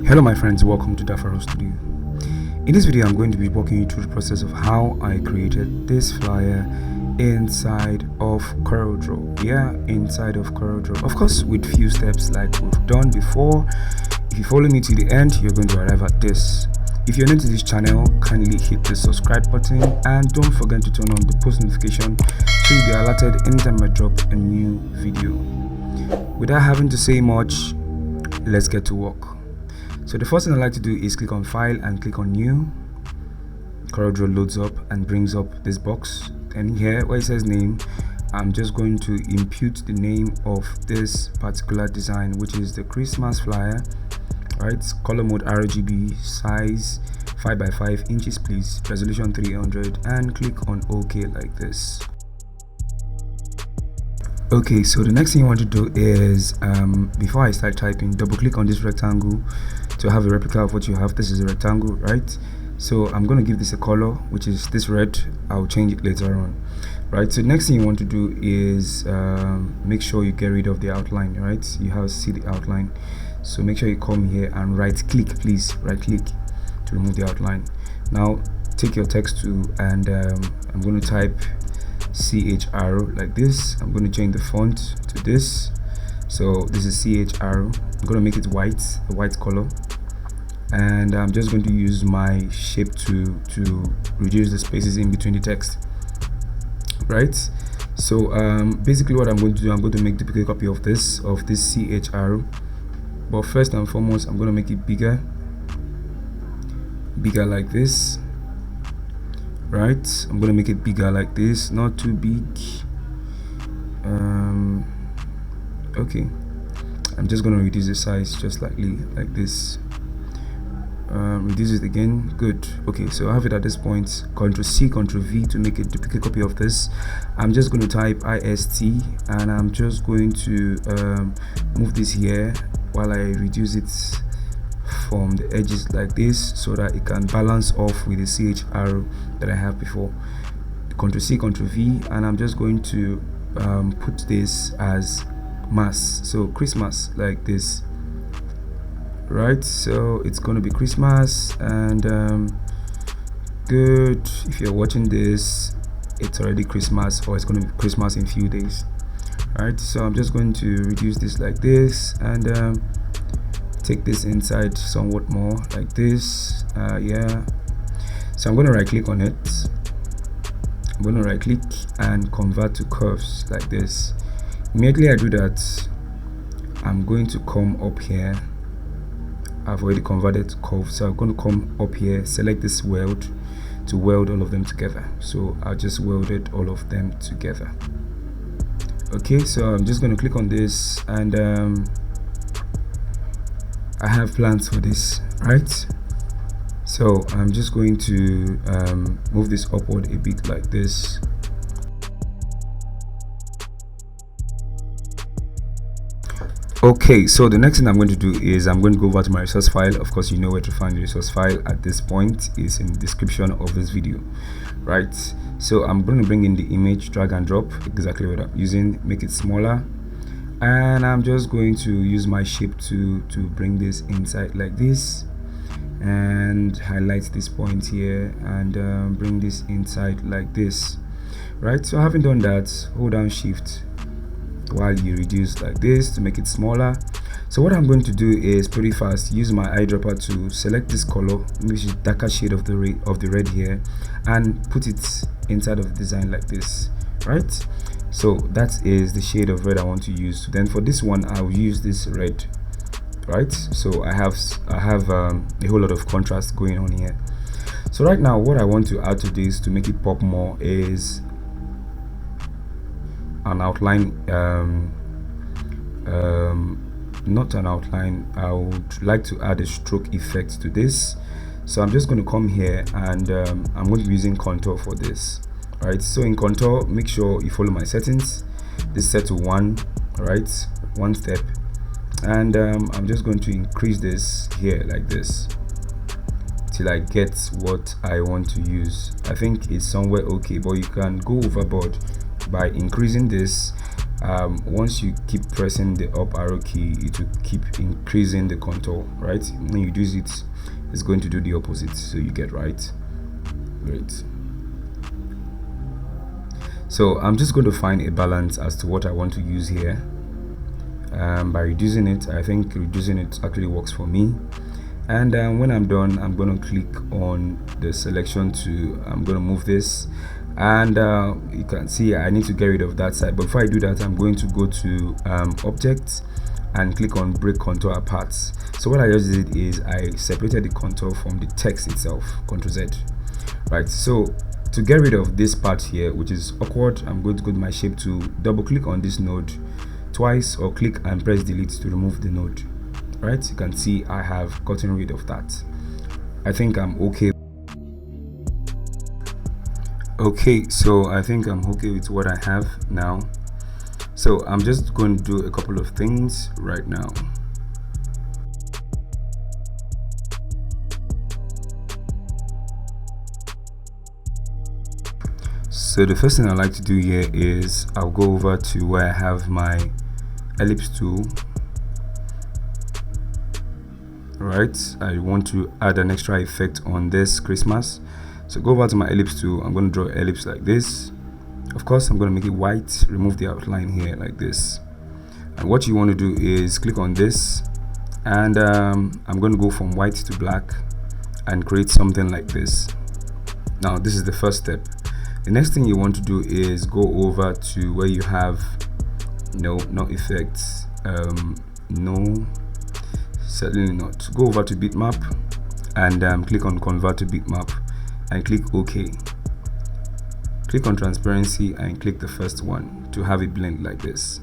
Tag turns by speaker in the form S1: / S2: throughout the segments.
S1: Hello my friends, welcome to Daphorel Studio. In this video I'm going to be walking you through the process of how I created this flyer inside of CorelDraw. Inside of CorelDraw, of course with few steps like we've done before. If you follow me to the end, you're going to arrive at this. If you're new to this channel, kindly hit the subscribe button and don't forget to turn on the post notification so you'll be alerted anytime I drop a new video. Without having to say much, let's get to work. So the first thing I like to do is click on File and click on New. CorelDraw loads up and brings up this box, and here where it says name, I'm just going to impute the name of this particular design, which is the Christmas flyer. Right, color mode RGB, size 5 by 5 inches please, resolution 300, and click on OK like this. Okay, so the next thing you want to do is before I start typing, double click on this rectangle to have a replica of what you have. This is a rectangle, right? So I'm going to give this a color, which is this red. I'll change it later on, right? So the next thing you want to do is make sure you get rid of the outline, right? You have to see the outline, so make sure you come here and right click, please, right click to remove the outline. Now take your text tool and I'm going to type CHR like this. I'm going to change the font to this, so this is CHR. I'm going to make it white, a white color, and I'm just going to use my shape to reduce the spaces in between the text, right? So basically what I'm going to do, I'm going to make duplicate copy of this CHR, but first and foremost I'm going to make it bigger like this, right? I'm going to make it bigger like this, not too big. Okay, I'm just going to reduce the size just slightly like this. Reduce it again. Good. Okay, so I have it at this point. Ctrl C, Ctrl V to make a duplicate copy of this. I'm just going to type IST and I'm just going to move this here while I reduce it from the edges like this so that it can balance off with the CHR that I have before. Ctrl C, Ctrl V, and I'm just going to put this as mass, so Christmas like this, right? So it's going to be Christmas, and good. If you're watching this, it's already Christmas, or it's going to be Christmas in a few days, right? So I'm just going to reduce this like this and take this inside somewhat more like this. So I'm going to right click on it. I'm going to right click and convert to curves like this. Immediately I do that, I'm going to come up here. I've already converted to curve, so I'm going to come up here, select this weld to weld all of them together. So I just welded all of them together. Okay, so I'm just going to click on this, and I have plans for this, right? So I'm just going to move this upward a bit like this. Okay, so the next thing I'm going to do is I'm going to go over to my resource file. Of course, you know where to find the resource file at this point. It's in the description of this video, right? So I'm going to bring in the image, drag and drop, exactly what I'm using, make it smaller, and I'm just going to use my shape to bring this inside like this and highlight this point here and bring this inside like this, right? So having done that, hold down shift while you reduce like this to make it smaller. So what I'm going to do is pretty fast use my eyedropper to select this color, which is darker shade of the red here, and put it inside of the design like this, right? So that is the shade of red I want to use. Then for this one I'll use this red, right? So I have a whole lot of contrast going on here. So right now what I want to add to this to make it pop more is an outline, not an outline. I would like to add a stroke effect to this, so I'm just going to come here and I'm going to be using contour for this, right? So in contour, make sure you follow my settings. This is set to 1, right? 1 step, and I'm just going to increase this here like this till I get what I want to use. I think it's somewhere okay, but you can go overboard by increasing this once you keep pressing the up arrow key, it will keep increasing the contour, right? When you use it, it's going to do the opposite, so you get right. Great. So I'm just going to find a balance as to what I want to use here. By reducing it, I think reducing it actually works for me. And when I'm done, I'm going to click on the selection to, I'm going to move this, and you can see I need to get rid of that side. But before I do that, I'm going to go to object and click on break contour apart. So what I just did is I separated the contour from the text itself, Ctrl Z, right? So to get rid of this part here, which is awkward, I'm going to go to my shape tool, double click on this node twice, or click and press delete to remove the node. Right, you can see I have gotten rid of that. I think I'm okay. Okay, so I think I'm okay with what I have now. So I'm just going to do a couple of things right now. So the first thing I like to do here is I'll go over to where I have my ellipse tool. Right, I want to add an extra effect on this Christmas, so go over to my ellipse tool. I'm going to draw an ellipse like this. Of course, I'm going to make it white, remove the outline here like this. And what you want to do is click on this, and I'm going to go from white to black and create something like this. Now this is the first step. The next thing you want to do is go over to where you have no effects, no, certainly not. Go over to bitmap and click on convert to bitmap and click OK. Click on transparency and click the first one to have it blend like this.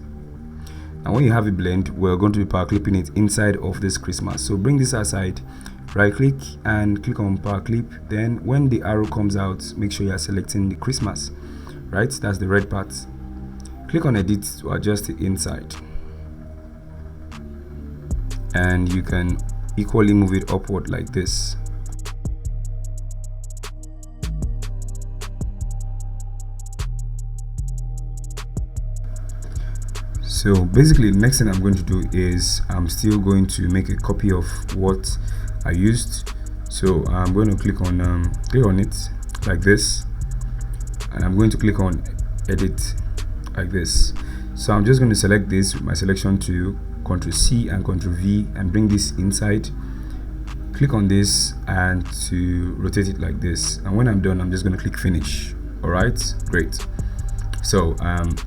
S1: And when you have it blend, we're going to be power clipping it inside of this Christmas. So bring this aside, right click and click on power clip. Then when the arrow comes out, make sure you are selecting the Christmas, right? That's the red part. Click on edit to adjust the inside, and you can equally move it upward like this. So basically the next thing I'm going to do is I'm still going to make a copy of what I used. So I'm going to click on it like this, and I'm going to click on edit like this. So I'm just going to select this with my selection tool, Ctrl C and Ctrl V, and bring this inside. Click on this and to rotate it like this, and when I'm done, I'm just going to click finish. Alright, great. So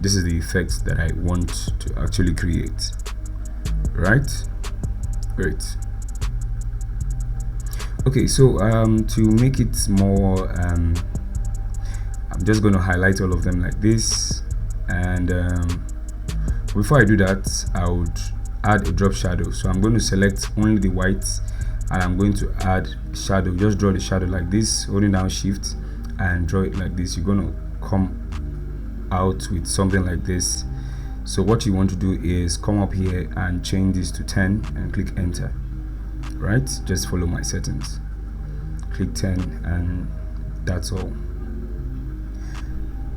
S1: this is the effect that I want to actually create. Right, great. Okay, so to make it more, I'm just going to highlight all of them like this, and before I do that, I would add a drop shadow. So I'm going to select only the white, and I'm going to add shadow. Just draw the shadow like this, holding down shift, and draw it like this. You're going to come out with something like this. So what you want to do is come up here and change this to 10 and click enter. Right, just follow my settings, click 10, and that's all.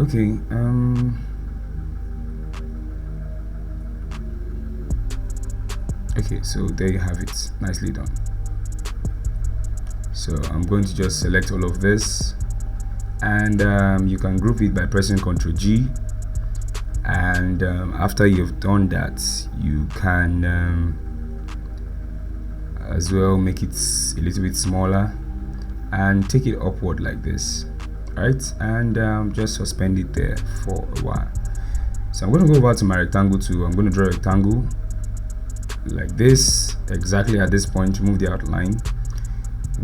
S1: Okay, okay, so there you have it, nicely done. So I'm going to just select all of this, and you can group it by pressing Ctrl G, and after you've done that, you can as well make it a little bit smaller and take it upward like this, right? And just suspend it there for a while. So I'm going to go over to my rectangle tool. I'm going to draw a rectangle like this, exactly at this point, remove the outline.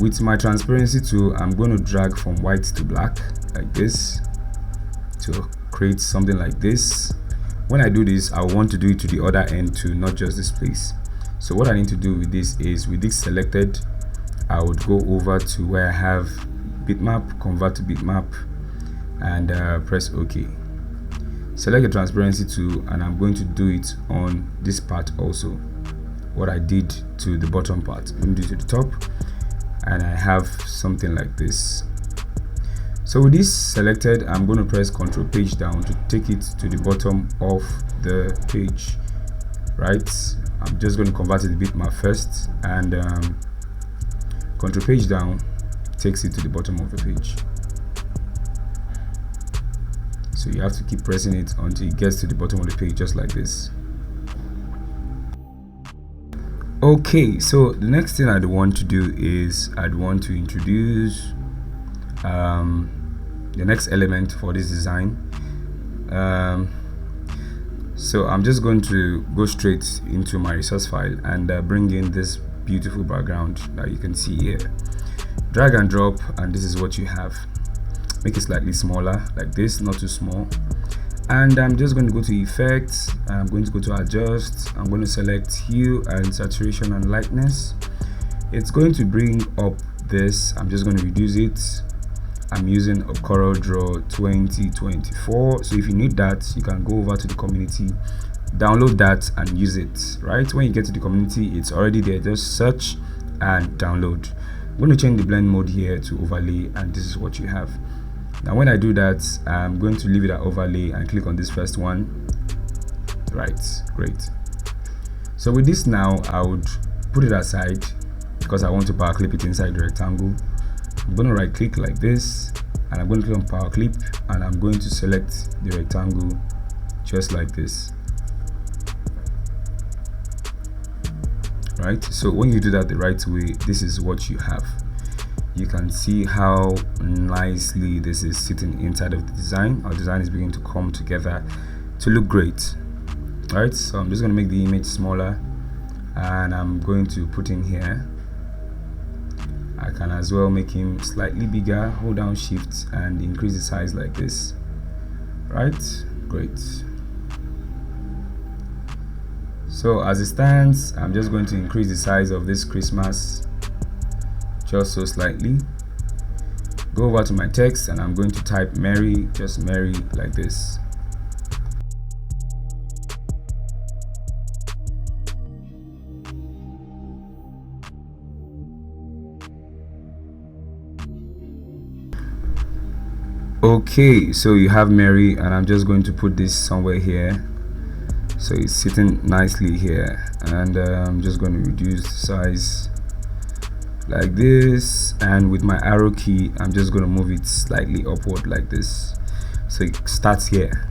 S1: With my transparency tool, I'm going to drag from white to black like this to create something like this. When I do this, I want to do it to the other end too, not just this place. So what I need to do with this is, with this selected, I would go over to where I have bitmap, convert to bitmap, and press OK. Select the transparency tool, and I'm going to do it on this part also. What I did to the bottom part, I'm going to do it to the top, and I have something like this. So with this selected, I'm going to press Ctrl page down to take it to the bottom of the page, right? I'm just going to convert it a bitmap first, and Ctrl page down takes it to the bottom of the page. So you have to keep pressing it until it gets to the bottom of the page, just like this. Okay, so the next thing I'd want to do is I'd want to introduce the next element for this design. So I'm just going to go straight into my resource file and bring in this beautiful background that you can see here. Drag and drop, and this is what you have. Make it slightly smaller like this, not too small. And I'm just going to go to effects. I'm going to go to adjust. I'm going to select hue and saturation and lightness. It's going to bring up this. I'm just going to reduce it. I'm using a CorelDraw 2024. So if you need that, you can go over to the community, download that and use it. Right when you get to the community, it's already there. Just search and download. I'm going to change the blend mode here to overlay, and this is what you have. Now when I do that, I'm going to leave it at overlay and click on this first one. Right, great. So with this now, I would put it aside because I want to power clip it inside the rectangle. I'm going to right click like this, and I'm going to click on power clip, and I'm going to select the rectangle just like this. Right, so when you do that the right way, this is what you have. You can see how nicely this is sitting inside of the design. Our design is beginning to come together to look great. Right, so I'm just going to make the image smaller, and I'm going to put in here. I can as well make him slightly bigger. Hold down shift and increase the size like this. Right, great. So as it stands, I'm just going to increase the size of this Christmas just so slightly. Go over to my text, and I'm going to type Merry, just Merry like this. Okay, so you have Merry, and I'm just going to put this somewhere here so it's sitting nicely here, and I'm just going to reduce the size like this, and with my arrow key I'm just going to move it slightly upward like this, so it starts here.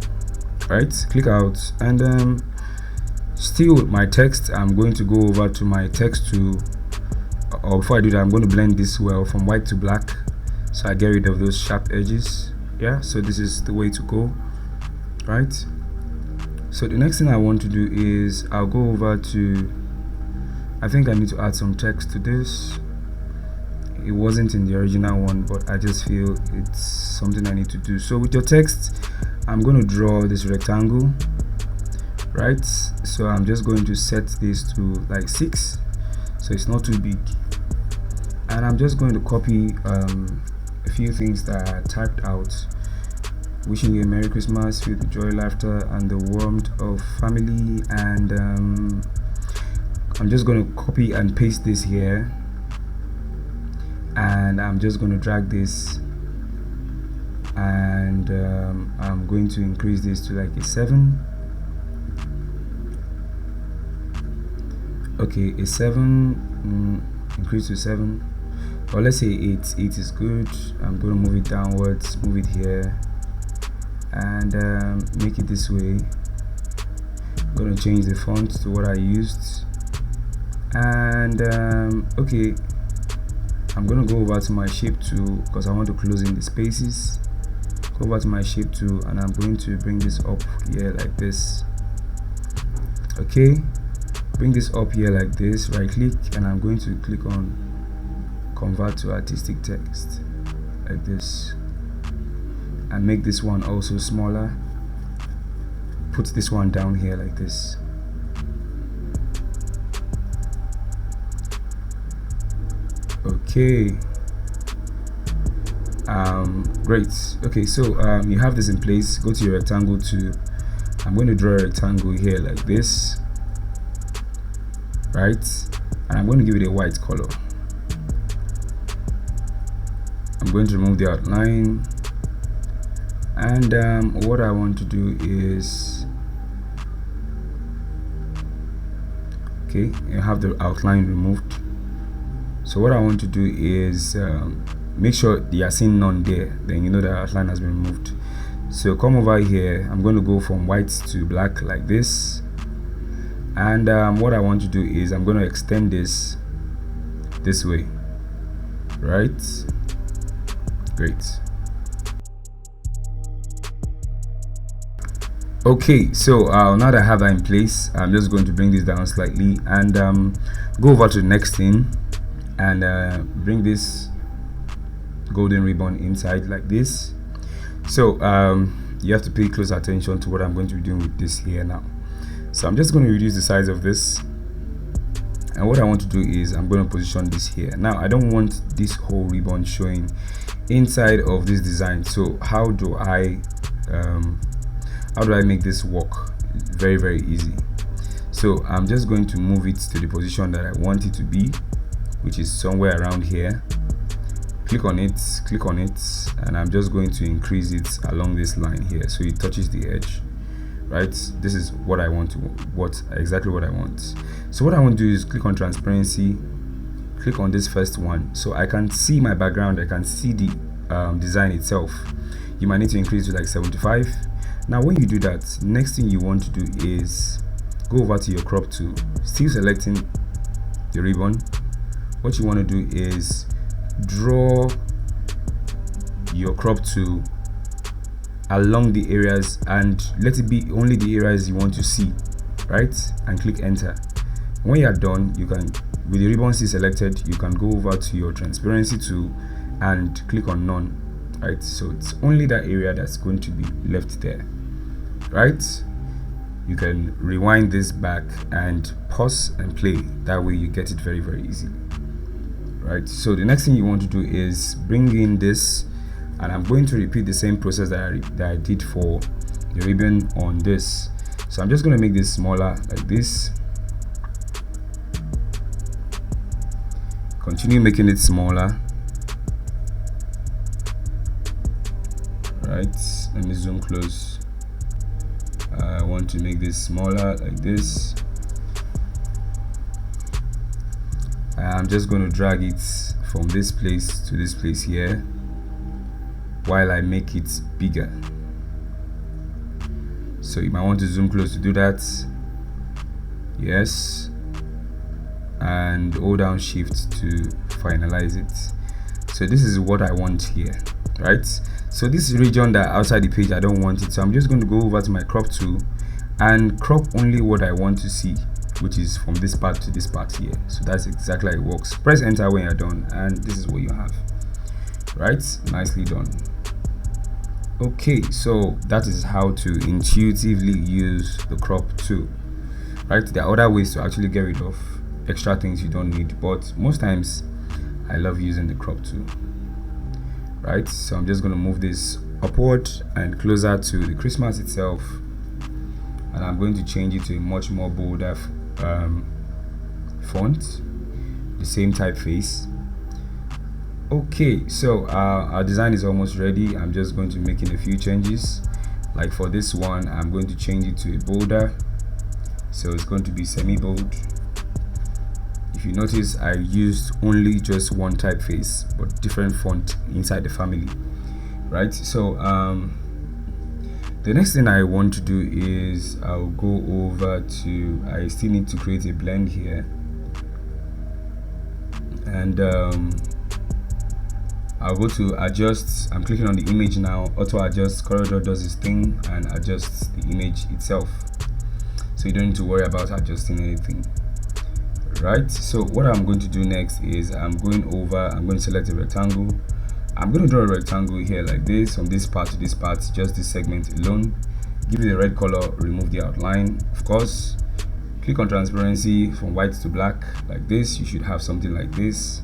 S1: Right, click out, and still with my text, I'm going to go over to my text tool, or before I do that, I'm going to blend this well from white to black so I get rid of those sharp edges. Yeah, so this is the way to go. Right, so the next thing I want to do is I'll go over to, I think I need to add some text to this. It wasn't in the original one, but I just feel it's something I need to do. So with your text, I'm going to draw this rectangle. Right, so I'm just going to set this to like 6 so it's not too big, and I'm just going to copy a few things that I typed out. Wishing you a Merry Christmas filled with joy, laughter, and the warmth of family. And I'm just going to copy and paste this here, and I'm just going to drag this, and I'm going to increase this to like a 7. Okay, a 7, increase to 7, or let's say 8. 8 is good. I'm going to move it downwards, move it here, and make it this way. I'm going to change the font to what I used, and okay, I'm going to go over to my shape tool because I want to close in the spaces. Go over to my shape tool, and I'm going to bring this up here like this. Okay, bring this up here like this, right click, and I'm going to click on convert to artistic text like this, and make this one also smaller. Put this one down here like this. Okay, great. Okay, so you have this in place. Go to your rectangle tool. I'm going to draw a rectangle here like this, right, and I'm going to give it a white color. I'm going to remove the outline, And what I want to do is, okay, you have the outline removed. So what I want to do is make sure you are seeing none there, then you know the outline has been removed. So come over here, I'm going to go from white to black like this, and what I want to do is I'm going to extend this way, right? Great. Okay, so now that I have that in place, I'm just going to bring this down slightly and go over to the next thing and bring this golden ribbon inside like this. So you have to pay close attention to what I'm going to be doing with this here now. So I'm just going to reduce the size of this, and what I want to do is I'm going to position this here. Now I don't want this whole ribbon showing inside of this design, so how do I make this work? Very easy. So I'm just going to move it to the position that I want it to be, which is somewhere around here. Click on it, and I'm just going to increase it along this line here so it touches the edge, right? This is what I want exactly what I want. So what I want to do is click on transparency, click on this first one so I can see my background, I can see the design itself. You might need to increase to like 75. Now when you do that, next thing you want to do is go over to your crop tool, still selecting the ribbon. What you want to do is draw your crop tool along the areas and let it be only the areas you want to see, right? And click enter. When you are done, you can, with the ribbon still selected, you can go over to your transparency tool and click on none, right? So it's only that area that's going to be left there, right? You can rewind this back and pause and play. That way you get it very easy, right? So the next thing you want to do is bring in this, and I'm going to repeat the same process that I did for the ribbon on this. So I'm just going to make this smaller like this, continue making it smaller, right? Let me zoom close. I want to make this smaller like this. I'm just going to drag it from this place to this place here while I make it bigger. So you might want to zoom close to do that. Yes, and hold down shift to finalize it. So this is what I want here, right? So this region that outside the page, I don't want it, so I'm just going to go over to my crop tool and crop only what I want to see, which is from this part to this part here. So that's exactly how it works. Press enter when you're done, and this is what you have, right? Nicely done. Okay, so that is how to intuitively use the crop tool, right? There are other ways to actually get rid of extra things you don't need, but most times I love using the crop tool, right? So I'm just going to move this upward and closer to the Christmas itself, and I'm going to change it to a much more bolder font, the same typeface. Okay, so our design is almost ready. I'm just going to be making a few changes. Like for this one, I'm going to change it to a bolder, so it's going to be semi-bold. If you notice, I used only just one typeface but different font inside the family, right? So the next thing I want to do is I'll go over to, I still need to create a blend here, and I'll go to adjust. I'm clicking on the image now. Auto adjust. CorelDraw does its thing and adjusts the image itself, so you don't need to worry about adjusting anything, right? So what I'm going to do next is I'm going to select a rectangle. I'm going to draw a rectangle here like this, from this part to this part, just this segment alone. Give it a red color, remove the outline, of course. Click on transparency from white to black like this. You should have something like this.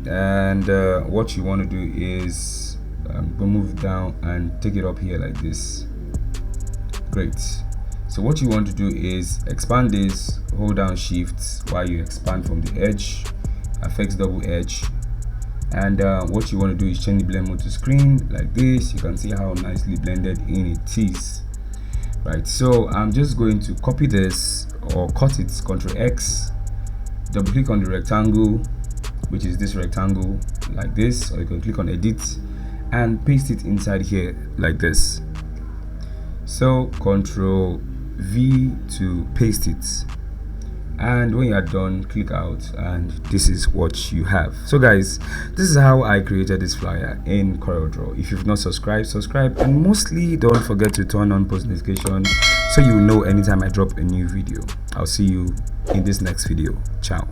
S1: And what you want to do is I'm going to move down and take it up here like this. Great. So what you want to do is expand this, hold down shift while you expand from the edge, affects double edge, And what you want to do is change the blend mode to screen like this. You can see how nicely blended in it is, right? So I'm just going to copy this or cut it, Ctrl X, double click on the rectangle, which is this rectangle like this, or you can click on edit and paste it inside here like this. So Ctrl V to paste it, and when you are done, click out, and this is what you have. So guys, this is how I created this flyer in CorelDraw. If you've not subscribed, subscribe, and mostly don't forget to turn on post notification so you know anytime I drop a new video. I'll see you in this next video. Ciao.